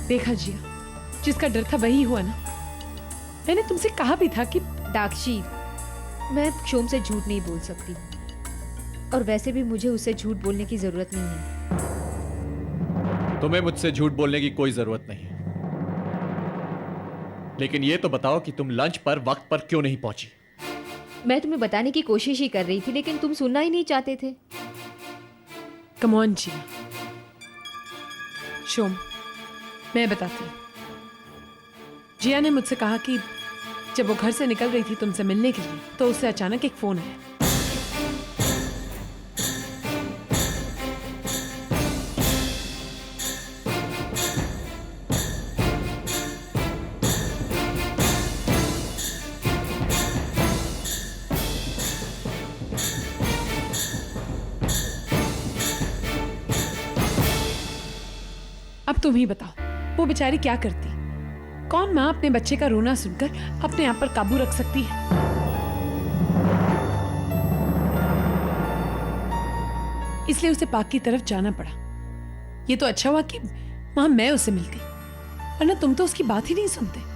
देखा जिया, जिसका डर था वही हुआ ना। मैंने तुमसे कहा भी था कि दाक्षी, मैं शोम से झूठ नहीं बोल सकती, और वैसे भी मुझे उससे झूठ बोलने की जरूरत नहीं है। तुम्हें मुझसे झूठ बोलने की कोई जरूरत नहीं, लेकिन यह तो बताओ कि तुम लंच पर वक्त पर क्यों नहीं पहुंची। मैं तुम्हें बताने की कोशिश ही कर रही थी, लेकिन तुम सुनना ही नहीं चाहते थे। कम ऑन जिया। शोम, मैं बताती हूँ। जिया ने मुझसे कहा कि जब वो घर से निकल रही थी तुमसे मिलने के लिए, तो उससे अचानक एक फोन आया। अब तुम ही बताओ, वो बेचारी क्या करती? कौन माँ अपने बच्चे का रोना सुनकर अपने आप पर काबू रख सकती है? इसलिए उसे पार्क की तरफ जाना पड़ा। ये तो अच्छा हुआ कि वहां मैं उससे मिल गई, वरना तुम तो उसकी बात ही नहीं सुनते।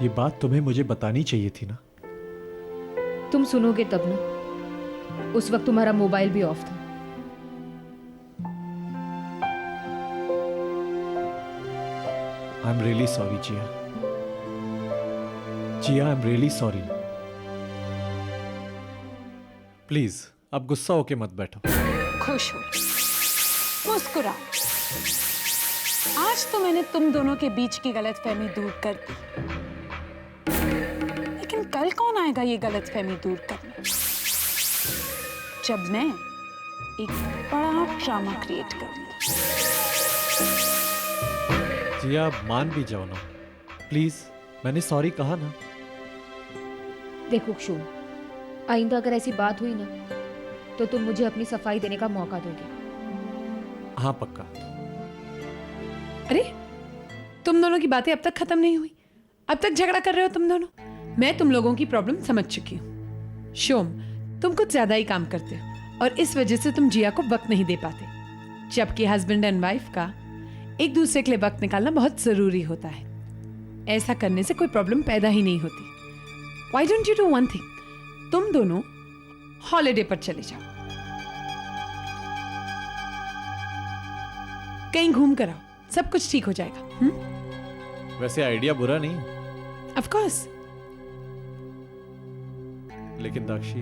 ये बात तुम्हें मुझे बतानी चाहिए थी ना। तुम सुनोगे तब ना। उस वक्त तुम्हारा मोबाइल भी ऑफ था। I am really sorry Jiya. Jiya, I am really sorry. Please अब गुस्सा होके मत बैठो। खुश हो, मुस्कुराओ। आज तो मैंने तुम दोनों के बीच की गलतफहमी दूर कर दी, लेकिन कल कौन आएगा ये गलतफहमी दूर करने, जब मैं एक बड़ा ड्रामा क्रिएट करूंगी। जिया, अब मान भी जाओ ना प्लीज। मैंने सॉरी कहा ना। देखो शोम, आइंदा अगर ऐसी बात हुई ना, तो तुम मुझे अपनी सफाई देने का मौका दोगे। हाँ पक्का। अरे, तुम दोनों की बातें अब तक खत्म नहीं हुई। अब तक झगड़ा कर रहे हो तुम दोनों। मैं तुम लोगों की प्रॉब्लम समझ चुकी हूँ। शोम, तुम कुछ ज्यादा ही काम करते हो और इस वजह से तुम जिया को वक्त नहीं दे पाते, जबकि हस्बैंड एंड वाइफ का एक दूसरे के लिए वक्त निकालना बहुत जरूरी होता है। ऐसा करने से कोई प्रॉब्लम पैदा ही नहीं होती। Why don't you do one thing? तुम दोनों हॉलिडे पर चले जाओ, कहीं घूम कर आओ, सब कुछ ठीक हो जाएगा। वैसे आइडिया बुरा नहीं, Of course. लेकिन दाक्षी,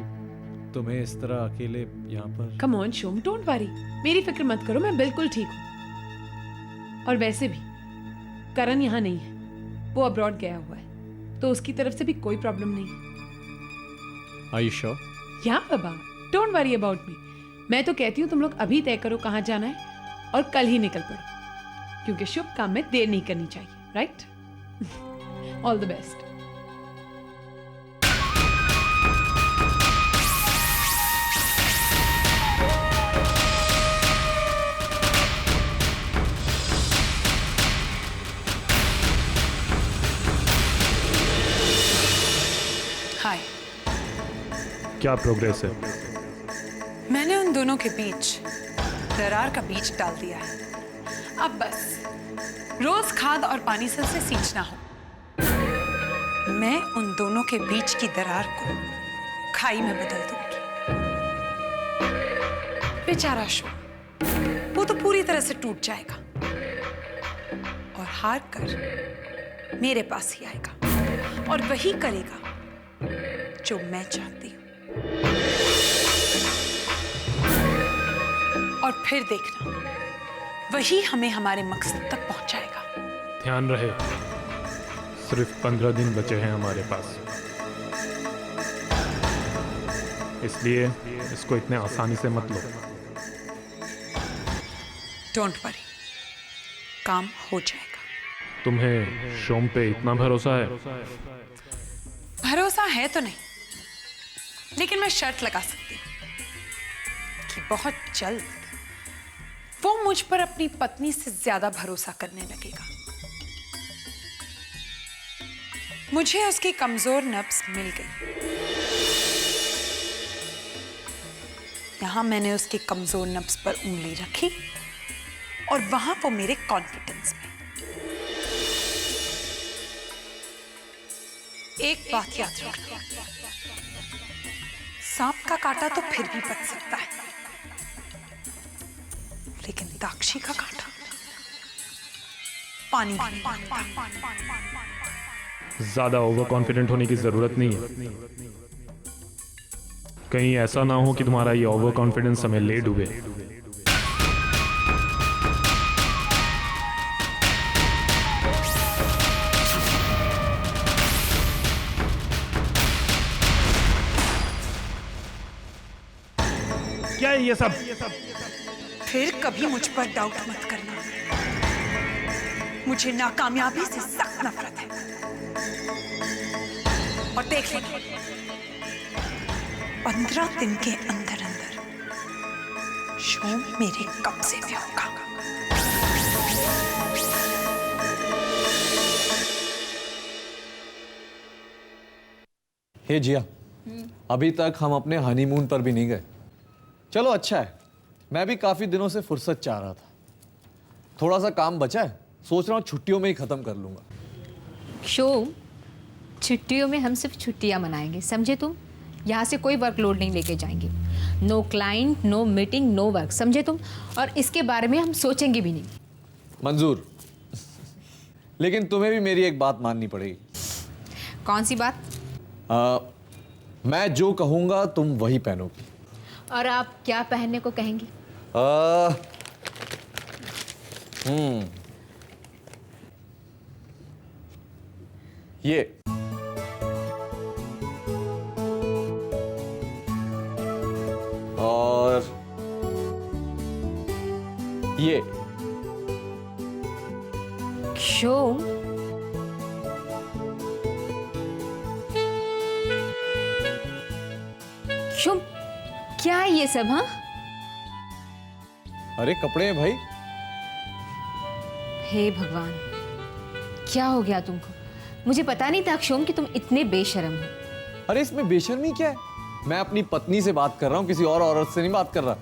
तुम्हें इस तरह अकेले यहाँ पर। Come on, Shome, don't worry. मेरी फिक्र मत करो, मैं बिल्कुल ठीक हूँ। और वैसे भी करण यहाँ नहीं है, वो अब्रॉड गया हुआ है, तो उसकी तरफ से भी कोई प्रॉब्लम नहीं है। Are you sure? या बाबा, डोंट वरी अबाउट मी। मैं तो कहती हूँ तुम लोग अभी तय करो कहाँ जाना है और कल ही निकल पड़ो, क्योंकि शुभ काम में देर नहीं करनी चाहिए, right? All the best. Hi. क्या प्रोग्रेस है? मैंने उन दोनों के बीच दरार का बीज डाल दिया है। अब बस रोज खाद और पानी से उसे सींचना हो। मैं उन दोनों के बीच की दरार को खाई में बदल दूंगी। बेचारा शो, वो तो पूरी तरह से टूट जाएगा और हार कर मेरे पास ही आएगा और वही करेगा जो मैं चाहती हूँ। और फिर देखना, वही हमें हमारे मकसद तक पहुंचाएगा। ध्यान रहे, सिर्फ 15 दिन बचे हैं हमारे पास, इसलिए इसको इतने आसानी से मत लो। डोंट वरी, काम हो जाएगा। तुम्हें शोम पे इतना भरोसा है? भरोसा है तो नहीं, लेकिन मैं शर्त लगा सकती हूँ कि बहुत जल्द वो मुझ पर अपनी पत्नी से ज्यादा भरोसा करने लगेगा। मुझे उसकी कमजोर नब्ज मिल गई। यहां मैंने उसकी कमजोर नब्ज पर उंगली रखी और वहां वो मेरे कॉन्फिडेंस में। एक बात याद रखना, सांप का कांटा तो फिर भी बच सकता है, लेकिन दाक्षी का कांटा पानी भी ज्यादा ओवर कॉन्फिडेंट होने की जरूरत नहीं है। कहीं ऐसा ना हो कि तुम्हारा ये ओवर कॉन्फिडेंस हमें ले डूबे। क्या है ये सब? फिर कभी मुझ पर डाउट मत करना। मुझे नाकामयाबी से सख्त नफरत है। और देख ले, 15 दिन के अंदर अंदर शो मेरे कब्जे में होगा। हे जिया, अभी तक हम अपने हनीमून पर भी नहीं गए। चलो अच्छा है, मैं भी काफी दिनों से फुर्सत चाह रहा था। थोड़ा सा काम बचा है, सोच रहा हूँ छुट्टियों में ही खत्म कर लूंगा। शोम, छुट्टियों में हम सिर्फ छुट्टियां मनाएंगे, समझे तुम? यहाँ से कोई वर्कलोड नहीं लेके जाएंगे। No client, no meeting, no work, समझे तुम? और इसके बारे में हम सोचेंगे भी नहीं। मंजूर, लेकिन तुम्हें भी मेरी एक बात माननी पड़ेगी। कौन सी बात? मैं जो कहूंगा तुम वही पहनोगी। और आप क्या पहनने को कहेंगी? ये और ये। शोम, शोम, क्या है ये सब? हाँ, अरे कपड़े हैं भाई। हे भगवान, क्या हो गया तुमको? मुझे पता नहीं था अक्षोम कि तुम इतने बेशर्म हो। अरे इसमें बेशर्मी क्या है? मैं अपनी पत्नी से बात कर रहा हूँ, किसी और औरत से नहीं बात कर रहा।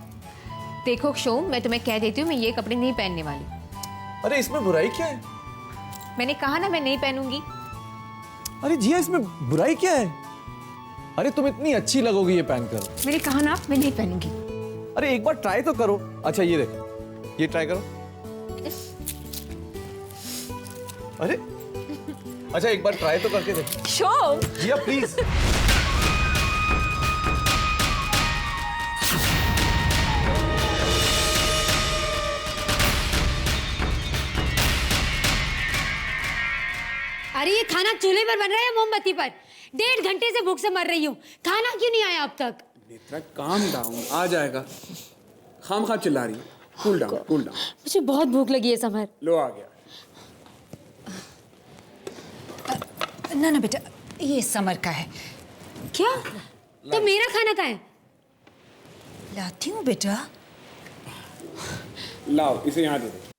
देखो अक्षोम, मैं तुम्हें कह देती हूँ, मैं ये कपड़े नहीं पहनने वाली। अरे इसमें बुराई क्या है? मैंने कहा ना, मैं नहीं पहनूंगी। अरे जिया, इसमें बुराई क्या है? अरे तुम इतनी अच्छी लगोगी ये पहनकर। मैंने कहा ना, मैं नहीं पहनूंगी। अरे एक बार ट्राई तो करो। अच्छा ये देख, ये ट्राई करो। अरे अच्छा एक बार ट्राई तो करके देखो। शोम, जिया प्लीज। अरे ये खाना चूल्हे पर बन रहा है या मोमबत्ती पर? 1.5 घंटे से भूख से मर रही हूँ, खाना क्यों नहीं आया अब तक? नेत्रा काम डाउन, आ जाएगा। खाम खा चिल्ला रही है। Cool down, cool down. मुझे बहुत भूख लगी है समर। लो आ गया। ना ना बेटा, ये समर का है। क्या? तो मेरा खाना कहाँ है? लाती हूँ बेटा। लाओ इसे यहाँ दे दो।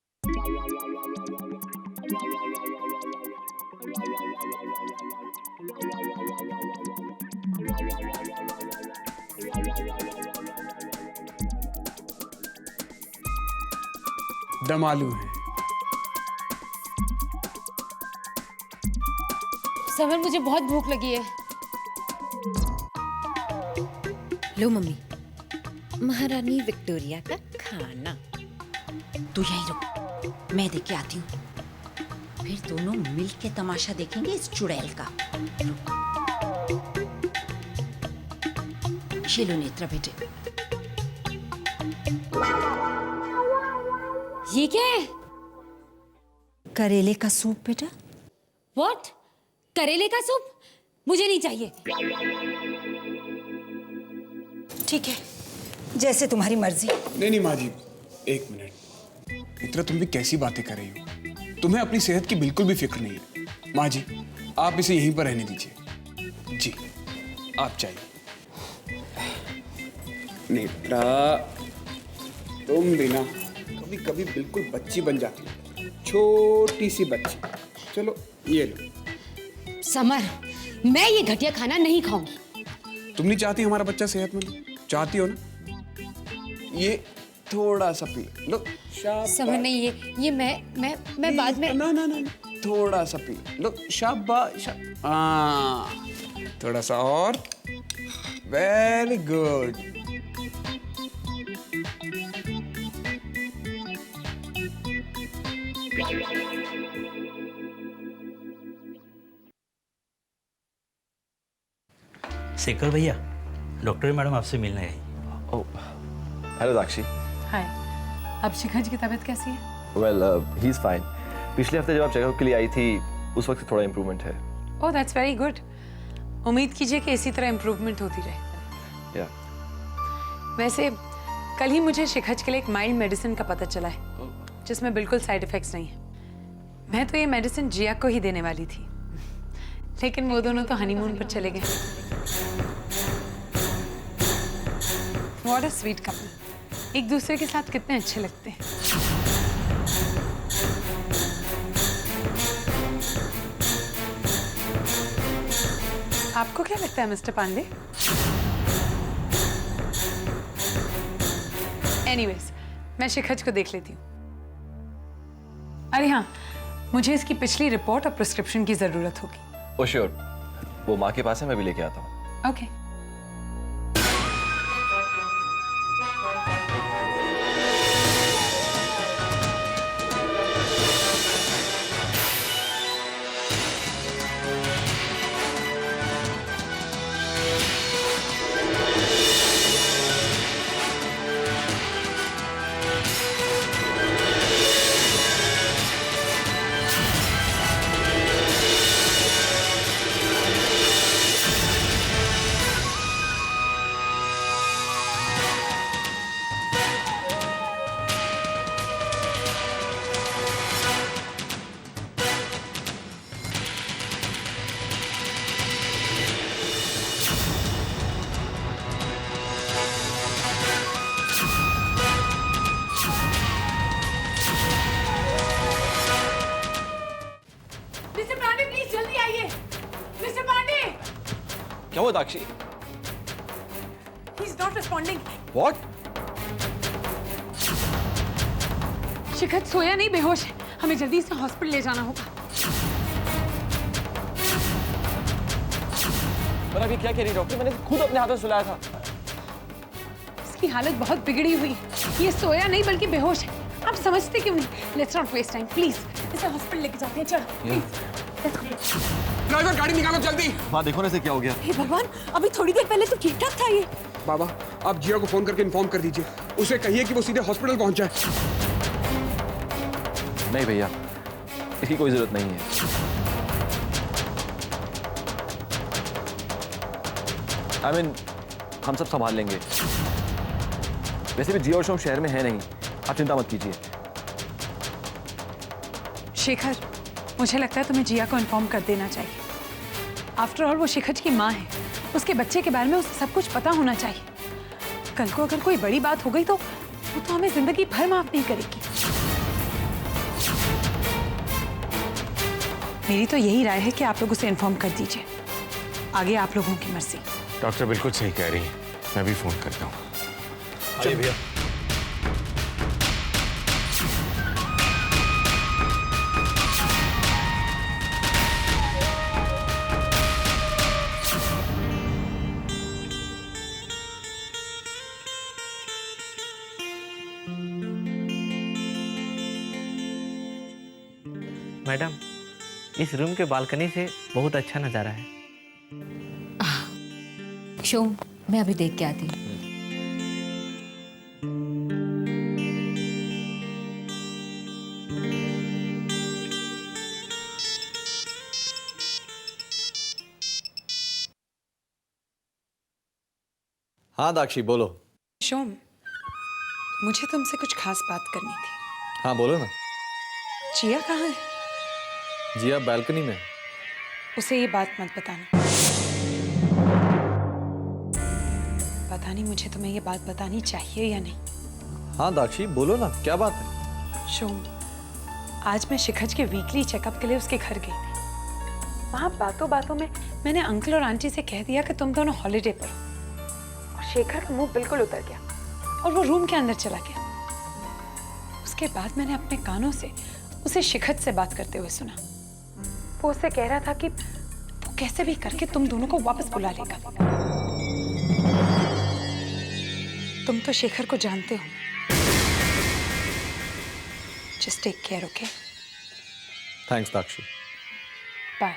दम आलू है। समर, मुझे बहुत भूख लगी है। लो मम्मी, महारानी विक्टोरिया का खाना। तू यहीं रुक, मैं देख के आती हूँ। फिर दोनों मिल के तमाशा देखेंगे इस चुड़ैल का। ये लो नेत्रा बेटे। ये क्या है? करेले का सूप बेटा। व्हाट? करेले का सूप? मुझे नहीं चाहिए। ठीक है, जैसे तुम्हारी मर्जी। नहीं माँ जी, एक मिनट। नेत्रा तुम भी कैसी बातें कर रही हो? तुम्हें अपनी सेहत की बिल्कुल भी फिक्र नहीं है। माँ जी, आप इसे यहीं पर रहने दीजिए। जी, आप चाहिए। नेत्रा, तुम भी ना कभी कभी बिल्कुल बच्ची बन जाती हो, छोटी सी बच्ची। चलो ये लो। समर, मैं ये घटिया खाना नहीं खाऊंगी। तुम नहीं चाहती हमारा बच्चा सेहतमंद? चाहती हो ना? ये थोड़ा सा पी लो। शाबाश। समर नहीं, ये मैं बाद में। ना ना ना ना, थोड़ा सा पी लो। शाबाश। हाँ, थोड़ा सा और। Very good. शेखर भैया, डॉक्टर मैडम आपसे मिलने आई। हेलो दाक्षी। हाय, अब शिखर की तबीयत कैसी है? Well he is fine. पिछले हफ्ते जब आप चेकअप के लिए आई थी उस वक्त से थोड़ा इम्प्रूवमेंट है। Oh that's very good. उम्मीद कीजिए कि इसी तरह इम्प्रूवमेंट होती रहे। या वैसे कल ही मुझे शिखर के लिए एक माइल्ड मेडिसिन का पता चला है जिसमें बिल्कुल साइड इफेक्ट्स नहीं है। मैं तो ये मेडिसिन जिया को ही देने वाली थी, लेकिन वो दोनों तो हनीमून पर चले गए। व्हाट अ स्वीट कपल, एक दूसरे के साथ कितने अच्छे लगते हैं। आपको क्या लगता है मिस्टर पांडे? एनीवेज, मैं शिखर को देख लेती हूँ। अरे हाँ, मुझे इसकी पिछली रिपोर्ट और प्रिस्क्रिप्शन की जरूरत होगी। ओ श्योर, वो माँ के पास है, मैं भी लेके आता हूँ। ओके। मिस्टर पांडे प्लीज जल्दी आइए। मिस्टर पांडे, क्या हुआ Dakshi? He is not responding. What? Shikhar सोया नहीं, बेहोश है। हमें जल्दी इसे हॉस्पिटल ले जाना होगा। पर अभी क्या कह रही डॉक्टर? मैंने खुद अपने हाथों सुलाया था। इसकी हालत बहुत बिगड़ी हुई है। ये सोया नहीं बल्कि बेहोश है। आप समझते क्यों नहीं? Let's not waste time, please इसे हॉस्पिटल लेके जाते हैं। चलो प्लीज, लेट्स गो। ड्राइवर गाड़ी निकालो जल्दी। माँ देखो ना इसे क्या हो गया। हे भगवान, अभी थोड़ी देर पहले तो ठीक ठाक था ये। बाबा, आप जिया को फोन करके इन्फॉर्म कर दीजिए। उसे कहिए कि वो सीधे हॉस्पिटल पहुंच जाए। नहीं भैया, इसकी कोई जरूरत नहीं है। I mean, हम सब संभाल लेंगे। वैसे भी जिया और शोम शहर में है नहीं, आप चिंता मत कीजिए। शेखर, मुझे लगता है तुम्हें जिया को इन्फॉर्म कर देना चाहिए। आफ्टर ऑल वो शिखर की माँ है, उसके बच्चे के बारे में उसे सब कुछ पता होना चाहिए। कल को अगर कोई बड़ी बात हो गई तो वो तो हमें जिंदगी भर माफ नहीं करेगी। मेरी तो यही राय है कि आप लोग उसे इन्फॉर्म कर दीजिए। आगे आप लोगों की मर्जी। डॉक्टर बिल्कुल सही कह रही है, मैं भी फोन करता हूँ। चलिए भैया। मैडम, इस रूम के बालकनी से बहुत अच्छा नज़ारा है। शोम, मैं अभी देख के आती हूँ। हाँ दाक्षी बोलो। शोम, मुझे तुमसे कुछ खास बात करनी थी। हाँ बोलो ना। जिया कहाँ है? जिया बालकनी में। उसे ये बात मत बताना। पता नहीं मुझे तुम्हें ये बात बतानी चाहिए या नहीं। हाँ दाक्षी बोलो ना, क्या बात है? शोम, आज मैं शिखर के वीकली चेकअप के लिए उसके घर गई थी। वहाँ बातों बातों में मैंने अंकल और आंटी से कह दिया कि तुम दोनों हॉलिडे पर हो। और शेखर का मुंह बिल्कुल उतर गया और वो रूम के अंदर चला गया। उसके बाद मैंने अपने कानों से उसे शिखत से बात करते हुए सुना। वो उससे कह रहा था कि वो कैसे भी करके तुम दोनों को वापस बुला लेगा। तुम तो शेखर को जानते हो। Just take care, okay? Thanks Dakshi. Bye.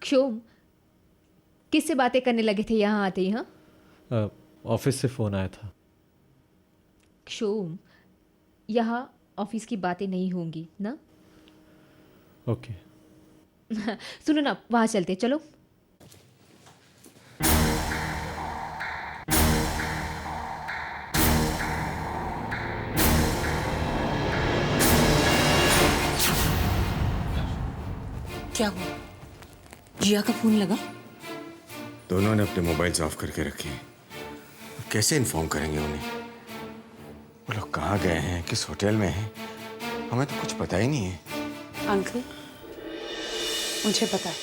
क्षोभ, किससे बातें करने लगे थे यहाँ आते ही? हाँ, ऑफिस से फ़ोन आया था। क्षोभ, यहाँ ऑफिस की बातें नहीं होंगी ना? ओके। सुनो ना, वहाँ चलते, चलो। क्या हुआ? जिया का फोन लगा? दोनों ने अपने मोबाइल्स ऑफ करके रखे हैं। अब कैसे इन्फॉर्म करेंगे उन्हें? वो लोग कहाँ गए हैं, किस होटल में हैं? हमें तो कुछ पता ही नहीं है। अंकल, मुझे पता है।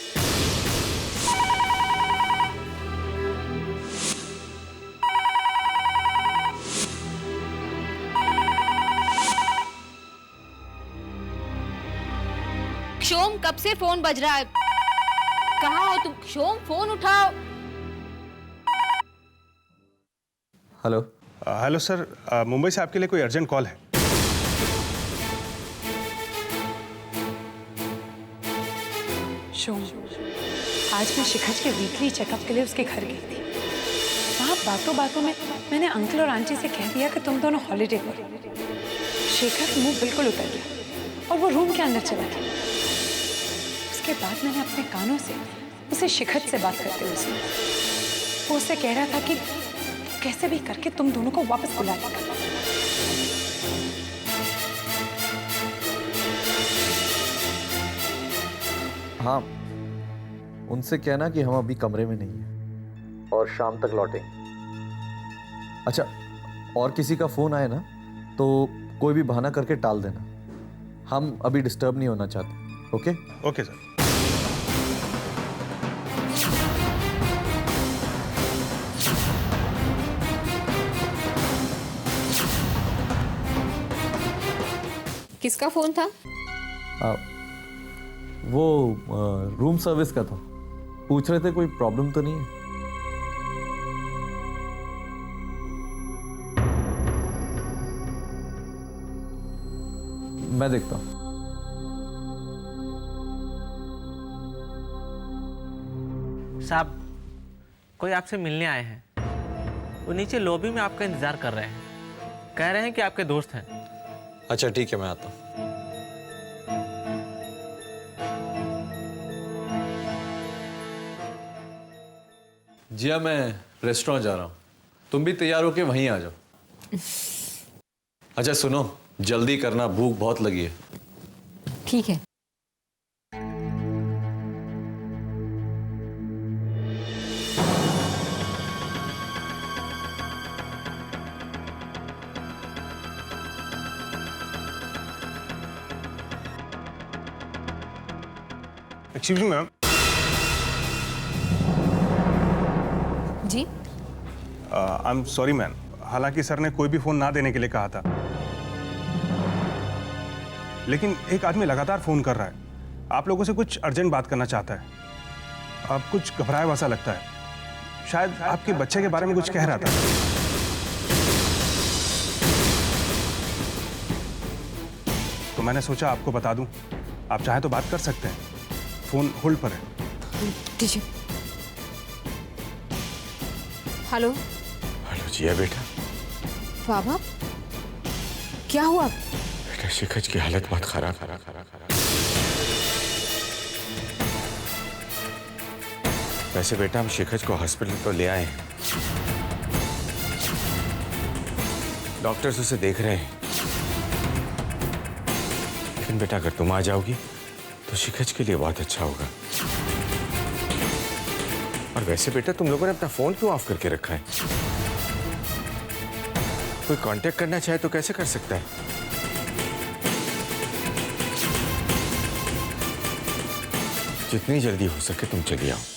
क्षोम, कब से फोन बज रहा है? कहाँ हो तुम? क्षोम, फोन उठाओ। हेलो। हेलो सर, मुंबई से आपके लिए कोई अर्जेंट कॉल है। शोम, आज मैं शिखर के वीकली चेकअप के लिए उसके घर गई थी। वहाँ बातों बातों में मैंने अंकल और आंटी से कह दिया कि तुम दोनों हॉलिडे पर हो। शेखर का मुंह बिल्कुल उतर गया और वो रूम के अंदर चला गया। उसके बाद मैंने अपने कानों से उसे शिखर से बात करते हुए सुना। वो उससे कह रहा था कि कैसे भी करके तुम दोनों को वापस बुला लेगा। हाँ, उनसे कहना कि हम अभी कमरे में नहीं हैं और शाम तक लौटेंगे। अच्छा, और किसी का फोन आए ना तो कोई भी बहाना करके टाल देना। हम अभी डिस्टर्ब नहीं होना चाहते। ओके? Okay sir. किसका फोन था? वो रूम सर्विस का था। पूछ रहे थे कोई प्रॉब्लम तो नहीं है। मैं देखता हूं। साहब, कोई आपसे मिलने आए हैं। वो नीचे लॉबी में आपका इंतजार कर रहे हैं। कह रहे हैं कि आपके दोस्त हैं। अच्छा ठीक है, मैं आता हूं। जिया, मैं रेस्टोरेंट जा रहा हूं। तुम भी तैयार होके वहीं आ जाओ। अच्छा सुनो, जल्दी करना, भूख बहुत लगी है। ठीक है। Excuse me ma'am. जी? आई एम सॉरी मैम, हालांकि सर ने कोई भी फोन ना देने के लिए कहा था, लेकिन एक आदमी लगातार फोन कर रहा है। आप लोगों से कुछ अर्जेंट बात करना चाहता है। आप कुछ घबराया हुआ सा लगता है। शायद आपके बच्चे के बारे में कुछ कह रहा था। तो मैंने सोचा आपको बता दूं। आप चाहे तो बात कर सकते हैं। फोन होल्ड पर है। दीजिए। हेलो। हेलो जिया बेटा। बाबा, क्या हुआ? बेटा शिखज की हालत बहुत खराब। वैसे बेटा हम शिखज को हॉस्पिटल तो ले आए हैं। डॉक्टर्स उसे देख रहे हैं। लेकिन बेटा अगर तुम आ जाओगी तो शिखज के लिए बहुत अच्छा होगा। और वैसे बेटा तुम लोगों ने अपना फोन क्यों ऑफ करके रखा है? कोई कांटेक्ट करना चाहे तो कैसे कर सकता है? जितनी जल्दी हो सके तुम चली आओ।